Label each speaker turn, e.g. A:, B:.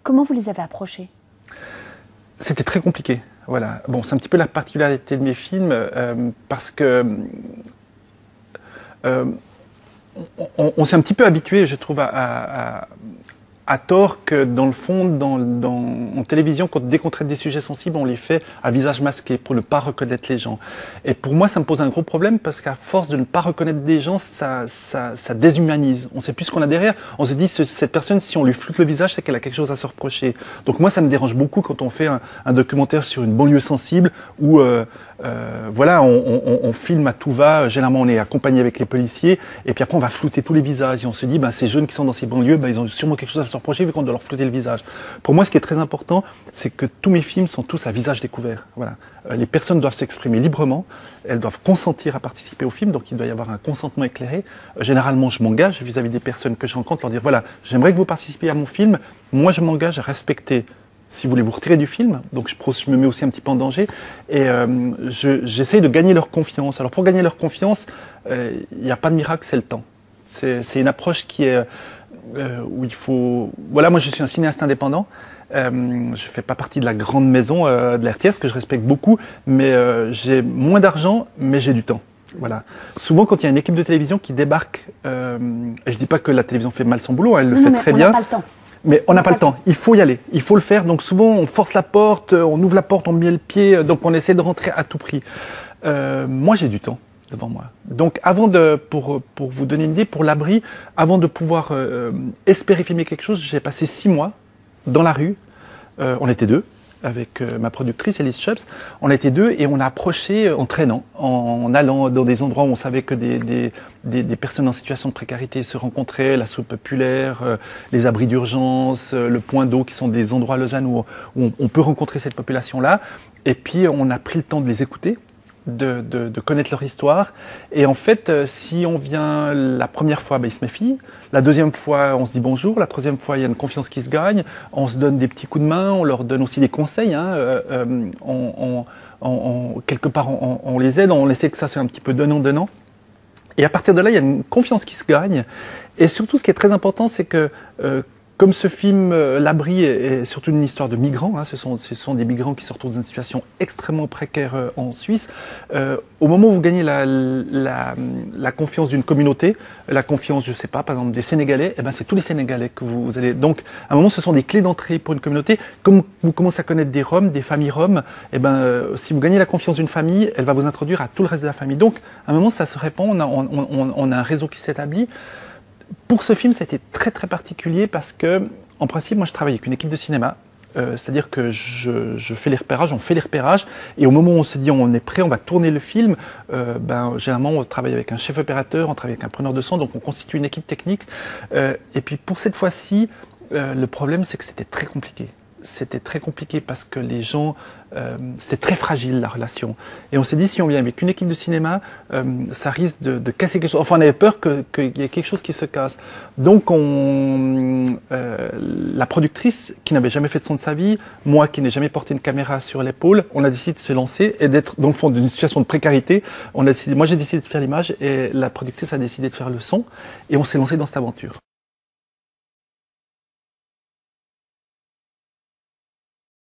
A: Comment vous les avez approchés?
B: C'était très compliqué. Voilà. Bon, c'est un petit peu la particularité de mes films parce que on s'est un petit peu habitué, je trouve, à tort que dans le fond, en télévision, dès qu'on traite des sujets sensibles, on les fait à visage masqué pour ne pas reconnaître les gens. Et pour moi, ça me pose un gros problème parce qu'à force de ne pas reconnaître des gens, ça déshumanise. On ne sait plus ce qu'on a derrière. On se dit, cette personne, si on lui floute le visage, c'est qu'elle a quelque chose à se reprocher. Donc moi, ça me dérange beaucoup quand on fait un documentaire sur une banlieue sensible où voilà, on filme à tout va. Généralement, on est accompagné avec les policiers et puis après, on va flouter tous les visages et on se dit, ces jeunes qui sont dans ces banlieues, ils ont sûrement quelque chose à se reprocher vu qu'on doit leur flouter le visage. Pour moi, ce qui est très important, c'est que tous mes films sont tous à visage découvert. Voilà. Les personnes doivent s'exprimer librement, elles doivent consentir à participer au film, donc il doit y avoir un consentement éclairé. Généralement, je m'engage vis-à-vis des personnes que je rencontre, leur dire, voilà, j'aimerais que vous participiez à mon film, moi je m'engage à respecter. Si vous voulez vous retirer du film, donc je me mets aussi un petit peu en danger, et j'essaye de gagner leur confiance. Alors pour gagner leur confiance, il n'y a pas de miracle, c'est le temps. C'est une approche qui est où il faut... Voilà, moi je suis un cinéaste indépendant, je ne fais pas partie de la grande maison de la RTS, que je respecte beaucoup, mais j'ai moins d'argent, mais j'ai du temps. Voilà. Souvent, quand il y a une équipe de télévision qui débarque, et je ne dis pas que la télévision fait mal son boulot, elle le fait très bien.
A: On n'a pas le temps.
B: Mais on n'a pas le temps, il faut y aller, il faut le faire. Donc souvent, on force la porte, on ouvre la porte, on met le pied, donc on essaie de rentrer à tout prix. Moi, j'ai du temps devant moi. Donc pour vous donner une idée, pour l'abri, avant de pouvoir espérer filmer quelque chose, j'ai passé 6 mois dans la rue. On était 2. Avec ma productrice Elise Chubbs, on était 2 et on a approché en traînant, en allant dans des endroits où on savait que des personnes en situation de précarité se rencontraient, la soupe populaire, les abris d'urgence, le point d'eau, qui sont des endroits à Lausanne où on peut rencontrer cette population-là. Et puis on a pris le temps de les écouter, de connaître leur histoire. Et en fait, si on vient la première fois, ils se méfient. La deuxième fois, on se dit bonjour. La troisième fois, il y a une confiance qui se gagne. On se donne des petits coups de main. On leur donne aussi des conseils. Quelque part, on les aide. On essaie que ça soit un petit peu donnant-donnant. Et à partir de là, il y a une confiance qui se gagne. Et surtout, ce qui est très important, c'est que comme ce film, L'Abri, est surtout une histoire de migrants, ce sont des migrants qui se retrouvent dans une situation extrêmement précaire en Suisse. Au moment où vous gagnez la confiance d'une communauté, la confiance, je ne sais pas, par exemple des Sénégalais, c'est tous les Sénégalais que vous allez... Donc, à un moment, ce sont des clés d'entrée pour une communauté. Comme vous commencez à connaître des Roms, des familles Roms, si vous gagnez la confiance d'une famille, elle va vous introduire à tout le reste de la famille. Donc, à un moment, ça se répand, on a un réseau qui s'établit. Pour ce film, ça a été très très particulier parce que, en principe, moi je travaille avec une équipe de cinéma, c'est-à-dire que je fais les repérages, on fait les repérages, et au moment où on se dit on est prêt, on va tourner le film, généralement on travaille avec un chef opérateur, on travaille avec un preneur de son, donc on constitue une équipe technique. Et puis pour cette fois-ci, le problème c'est que c'était très compliqué. C'était très compliqué parce que les gens, c'était très fragile la relation. Et on s'est dit, si on vient avec une équipe de cinéma, ça risque de casser quelque chose. Enfin, on avait peur qu'il y ait quelque chose qui se casse. Donc, la productrice, qui n'avait jamais fait de son de sa vie, moi qui n'ai jamais porté une caméra sur l'épaule, on a décidé de se lancer et d'être, dans le fond, d'une situation de précarité. Moi, j'ai décidé de faire l'image et la productrice a décidé de faire le son. Et on s'est lancé dans cette aventure.